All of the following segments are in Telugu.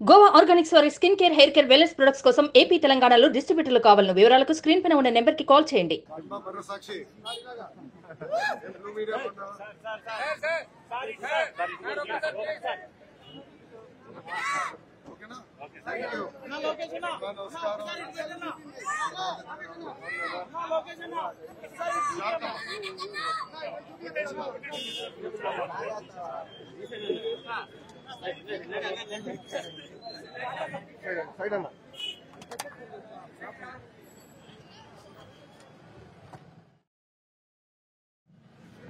గోవా ఆర్గానిక్స్ వారి skin care, hair care, wellness products కోసం ఏపీ, తెలంగాణలో డిస్ట్రిబ్యూటర్లు కావాలను వివరాలకు స్క్రీన్ పైన ఉన్న నెంబర్ కి కాల్ చేయండి.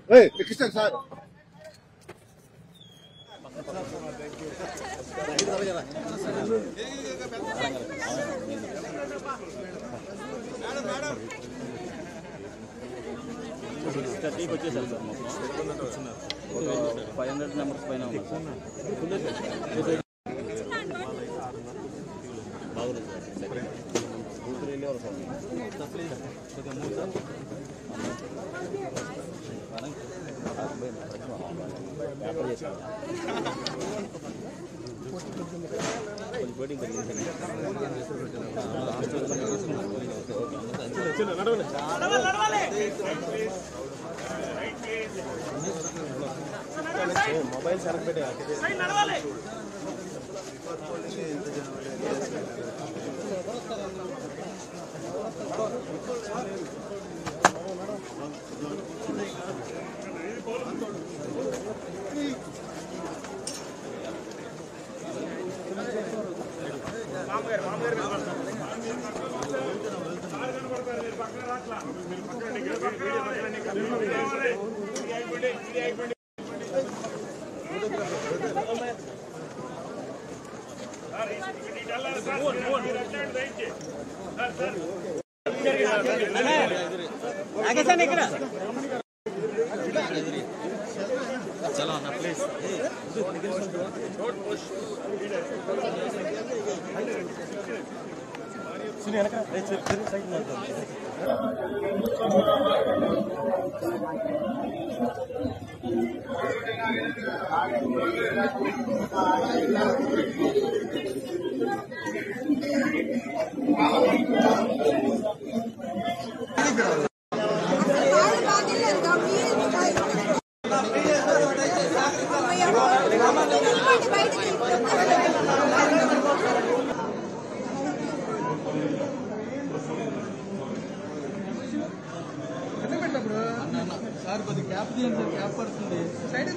Hey, Christian sir. టీకి వచ్చేసారు సార్ మొత్తం 500 నెంబర్స్ పైన ఉన్నారు సార్. బాగుంది సార్. కూతురు వెళ్ళేవారు సార్ వ్యాపారం చేశారు. కొంచెం పోటింగ్ పెరిగింది మొబైల్ సెలెక్ట్ పెట్టే चलो ना प्लीज सुनिए ना साइड में సార్ కొద్ది క్యాప్ తీయండి సార్. క్యాప్ పడుతుంది సైడ్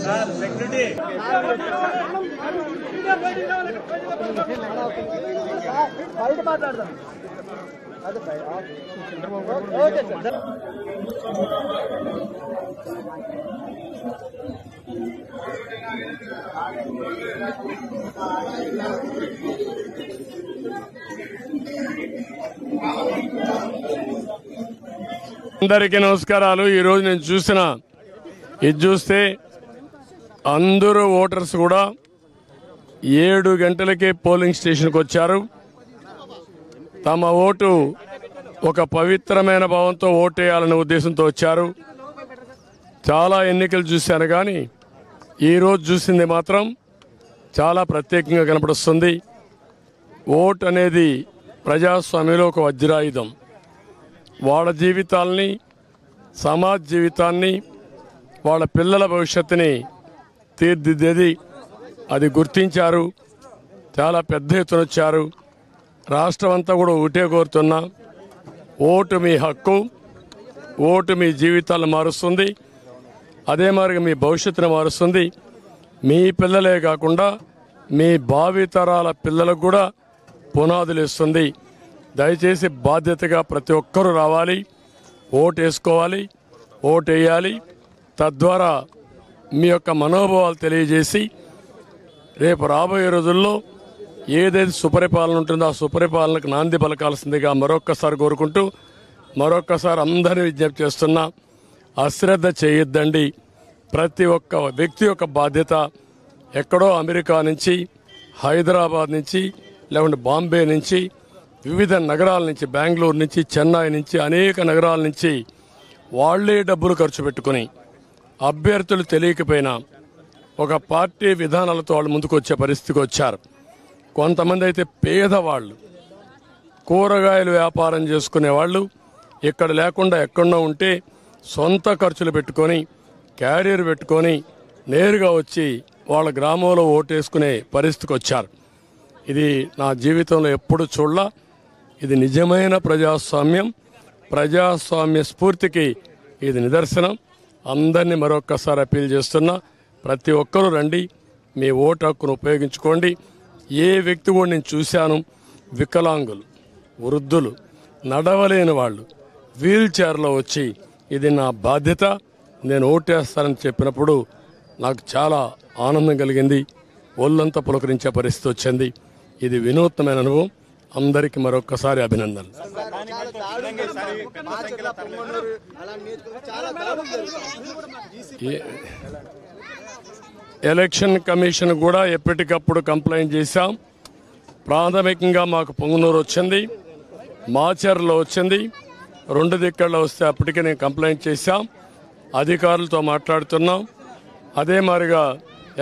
సార్ సెక్యూరిటీ బయట మాట్లాడదాం. Okay sir. అందరికీ నమస్కారాలు. ఈరోజు నేను ఇది చూస్తే అందరూ ఓటర్స్ కూడా 7 గంటలకే పోలింగ్ స్టేషన్కి వచ్చారు. తమ ఓటు ఒక పవిత్రమైన భావంతో ఓటేయాలనే ఉద్దేశంతో వచ్చారు. చాలా ఎన్నికలు చూశాను కానీ ఈరోజు చూసింది మాత్రం చాలా ప్రత్యేకంగా కనపడుస్తుంది. ఓటు అనేది ప్రజాస్వామ్యంలో ఒక వజ్రాయుధం. వాళ్ళ జీవితాల్ని, సమాజ జీవితాన్ని, వాళ్ళ పిల్లల భవిష్యత్తుని తీర్చిదిద్దేది. అది గుర్తించారు. చాలా పెద్ద ఎత్తున వచ్చారు. రాష్ట్రం అంతా కూడా ఒకటే కోరుతున్నా, ఓటు మీ హక్కు, ఓటు మీ జీవితాలను మారుస్తుంది. అదే మాదిరిగా మీ భవిష్యత్తును మారుస్తుంది. మీ పిల్లలే కాకుండా మీ భావితరాల పిల్లలకు కూడా పునాదులు ఇస్తుంది. దయచేసి బాధ్యతగా ప్రతి ఒక్కరూ రావాలి, ఓటు వేసుకోవాలి, ఓటు వేయాలి. తద్వారా మీ యొక్క మనోభావాలు తెలియజేసి రేపు రాబోయే రోజుల్లో ఏదైతే సుపరిపాలన ఉంటుందో ఆ సుపరిపాలనకు నాంది పలకాల్సిందిగా మరొక్కసారి కోరుకుంటూ మరొక్కసారి అందరినీ విజ్ఞప్తి చేస్తున్నా, అశ్రద్ధ చేయొద్దండి. ప్రతి ఒక్క వ్యక్తి యొక్క బాధ్యత. ఎక్కడో అమెరికా నుంచి, హైదరాబాద్ నుంచి, లేకుంటే బాంబే నుంచి, వివిధ నగరాల నుంచి, బెంగళూరు నుంచి, చెన్నై నుంచి, అనేక నగరాల నుంచి వాళ్లే డబ్బులు ఖర్చు పెట్టుకుని అభ్యర్థులు తెలియకపోయినా ఒక పార్టీ విధానాలతో వాళ్ళు ముందుకు వచ్చే పరిస్థితికి వచ్చారు. కొంతమంది అయితే పేదవాళ్ళు, కూరగాయలు వ్యాపారం చేసుకునే వాళ్ళు ఇక్కడ లేకుండా ఎక్కడో ఉంటే సొంత ఖర్చులు పెట్టుకొని క్యారియర్ పెట్టుకొని నేరుగా వచ్చి వాళ్ళ గ్రామంలో ఓటేసుకునే పరిస్థితికి వచ్చారు. ఇది నా జీవితంలో ఎప్పుడు చూడలా. ఇది నిజమైన ప్రజాస్వామ్యం, ప్రజాస్వామ్య స్ఫూర్తికి ఇది నిదర్శనం. అందరినీ మరొక్కసారి అప్పీల్ చేస్తున్నా, ప్రతి ఒక్కరూ రండి, మీ ఓటు హక్కును ఉపయోగించుకోండి. ఏ వ్యక్తి కూడా నేను చూశాను, వికలాంగులు, వృద్ధులు, నడవలేని వాళ్ళు వీల్ చైర్లో వచ్చి ఇది నా బాధ్యత, నేను ఓటేస్తానని చెప్పినప్పుడు నాకు చాలా ఆనందం కలిగింది. ఒళ్ళంతా పులకరించే పరిస్థితి వచ్చింది. ఇది వినూత్నమైన అనుభవం. అందరికీ మరొక్కసారి అభినందనలు. ఎలక్షన్ కమిషన్ కూడా ఎప్పటికప్పుడు కంప్లైంట్ చేశాం. ప్రాథమికంగా మాకు పొంగునూరు వచ్చింది, మాచర్లో వచ్చింది, 2 దిక్కల్లో వస్తే అప్పటికే నేను కంప్లైంట్ చేశాం. అధికారులతో మాట్లాడుతున్నాం. అదే మాదిరిగా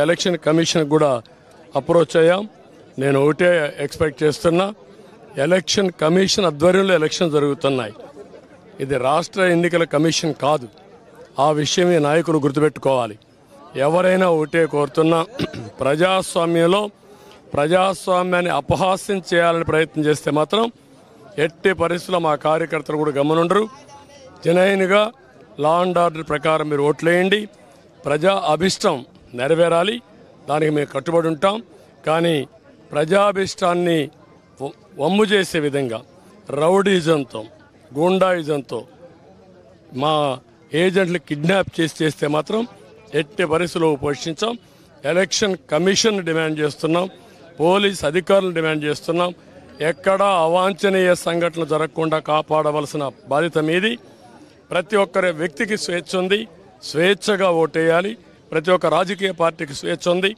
ఎలక్షన్ కమిషన్ కూడా అప్రోచ్ అయ్యాం. నేను ఒకటే ఎక్స్పెక్ట్ చేస్తున్నా, ఎలక్షన్ కమిషన్ ఆధ్వర్యంలో ఎలక్షన్ జరుగుతున్నాయి. ఇది రాష్ట్ర ఎన్నికల కమిషన్ కాదు. ఆ విషయమే నాయకులు గుర్తుపెట్టుకోవాలి. ఎవరైనా ఒకటే కోరుతున్నా, ప్రజాస్వామ్యంలో ప్రజాస్వామ్యాన్ని అపహాస్యం చేయాలని ప్రయత్నం చేస్తే మాత్రం ఎట్టి పరిస్థితుల్లో మా కార్యకర్తలు కూడా గమనుండరు. జనైన్గా లా అండ్ ఆర్డర్ ప్రకారం మీరు ఓట్లేయండి. ప్రజా అభిష్టం నెరవేరాలి, దానికి మేము కట్టుబడి ఉంటాం. కానీ ప్రజాభిష్టాన్ని వమ్ము చేసే విధంగా రౌడీజంతో, గూండాయిజంతో మా ఏజెంట్లు కిడ్నాప్ చేస్తే మాత్రం ఎట్టి పరిస్థితుల్లో పోషించాం. ఎలక్షన్ కమిషన్ డిమాండ్ చేస్తున్నాం, పోలీస్ అధికారులను డిమాండ్ చేస్తున్నాం. ఎక్కడా అవాంఛనీయ సంఘటనలు జరగకుండా కాపాడవలసిన బాధ్యత మీది. ప్రతి ఒక్కరి వ్యక్తికి స్వేచ్ఛ ఉంది, స్వేచ్ఛగా ఓటేయాలి. ప్రతి ఒక్క రాజకీయ పార్టీకి స్వేచ్ఛ ఉంది,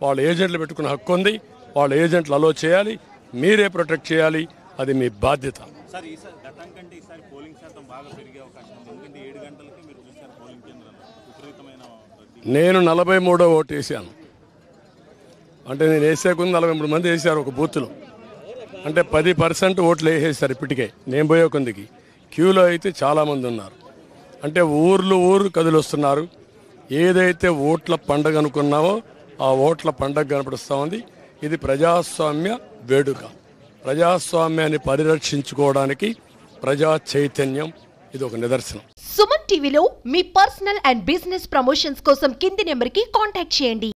వాళ్ళ ఏజెంట్లు పెట్టుకునే హక్కు ఉంది. వాళ్ళ ఏజెంట్లు అలో చేయాలి, మీరే ప్రొటెక్ట్ చేయాలి. అది మీ బాధ్యత. సార్ ఈసారి గతం కంటే ఈసారి పోలింగ్ శాతం బాగా పెరిగే అవకాశం ఉంది. ఎందుకంటే 7 గంటలకి మీరు చూసారు పోలింగ్ కేంద్రాలు విపరీతమైన నేను 43వ ఓటు వేసాను. అంటే నేను వేసే కొంది 43 మంది వేసారు ఒక బూత్లో. అంటే 10% ఓట్లు వేసేసారు ఇప్పటికే. నేను పోయే కొందికి క్యూలో అయితే చాలామంది ఉన్నారు. అంటే ఊరు కదిలొస్తున్నారు. ఏదైతే ఓట్ల పండగ అనుకున్నామో ఆ ఓట్ల పండగ కనపడుస్తూ ఉంది. ఇది ప్రజాస్వామ్య వేడుక. ప్రజాస్వామ్యాన్ని పరిరక్షించుకోవడానికి ప్రజా చైతన్యం ఇది ఒక నిదర్శనం. సుమన్ టీవీలో మీ పర్సనల్ అండ్ బిజినెస్ ప్రమోషన్స్ కోసం కింది నెంబర్కి కాంటాక్ట్ చేయండి.